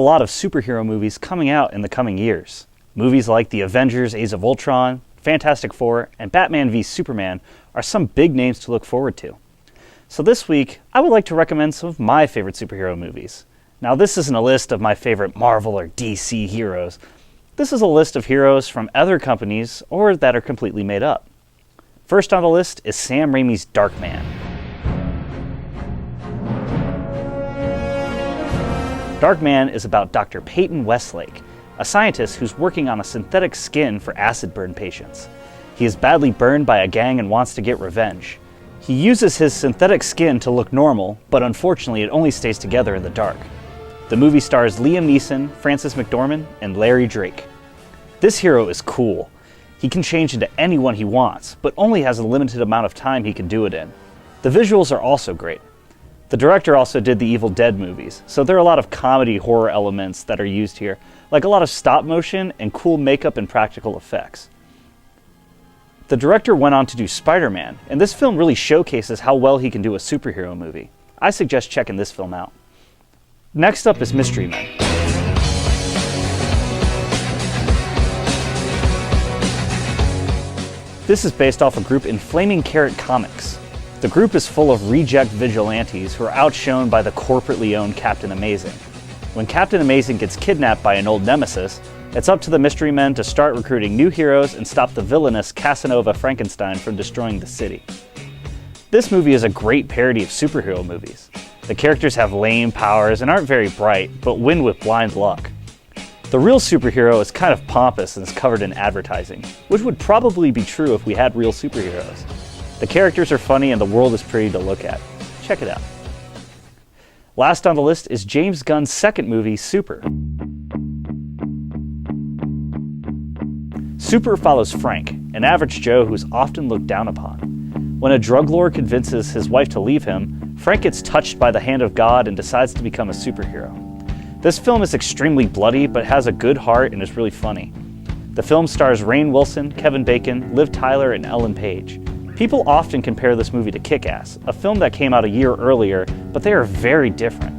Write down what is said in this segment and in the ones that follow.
a lot of superhero movies coming out in the coming years. Movies like The Avengers: Age of Ultron, Fantastic Four, and Batman v Superman are some big names to look forward to. So this week, I would like to recommend some of my favorite superhero movies. Now, this isn't a list of my favorite Marvel or DC heroes. This is a list of heroes from other companies or that are completely made up. First on the list is Sam Raimi's Darkman. Darkman is about Dr. Peyton Westlake, a scientist who's working on a synthetic skin for acid burn patients. He is badly burned by a gang and wants to get revenge. He uses his synthetic skin to look normal, but unfortunately it only stays together in the dark. The movie stars Liam Neeson, Frances McDormand, and Larry Drake. This hero is cool. He can change into anyone he wants, but only has a limited amount of time he can do it in. The visuals are also great. The director also did the Evil Dead movies, so there are a lot of comedy horror elements that are used here, like a lot of stop motion and cool makeup and practical effects. The director went on to do Spider-Man, and this film really showcases how well he can do a superhero movie. I suggest checking this film out. Next up is Mystery Men. This is based off a group in Flaming Carrot Comics. The group is full of reject vigilantes who are outshone by the corporately owned Captain Amazing. When Captain Amazing gets kidnapped by an old nemesis, it's up to the Mystery Men to start recruiting new heroes and stop the villainous Casanova Frankenstein from destroying the city. This movie is a great parody of superhero movies. The characters have lame powers and aren't very bright, but win with blind luck. The real superhero is kind of pompous and is covered in advertising, which would probably be true if we had real superheroes. The characters are funny and the world is pretty to look at. Check it out. Last on the list is James Gunn's second movie, Super. Super follows Frank, an average Joe who's often looked down upon. When a drug lord convinces his wife to leave him, Frank gets touched by the hand of God and decides to become a superhero. This film is extremely bloody, but has a good heart and is really funny. The film stars Rainn Wilson, Kevin Bacon, Liv Tyler, and Ellen Page. People often compare this movie to Kick-Ass, a film that came out a year earlier, but they are very different.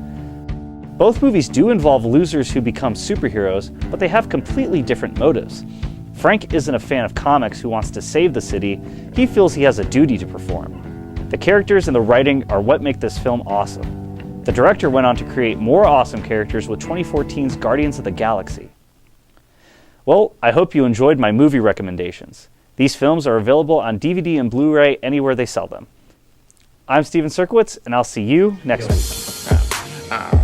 Both movies do involve losers who become superheroes, but they have completely different motives. Frank isn't a fan of comics who wants to save the city. He feels he has a duty to perform. The characters and the writing are what make this film awesome. The director went on to create more awesome characters with 2014's Guardians of the Galaxy. Well, I hope you enjoyed my movie recommendations. These films are available on DVD and Blu-ray anywhere they sell them. I'm Steven Cerkiewicz, and I'll see you next week.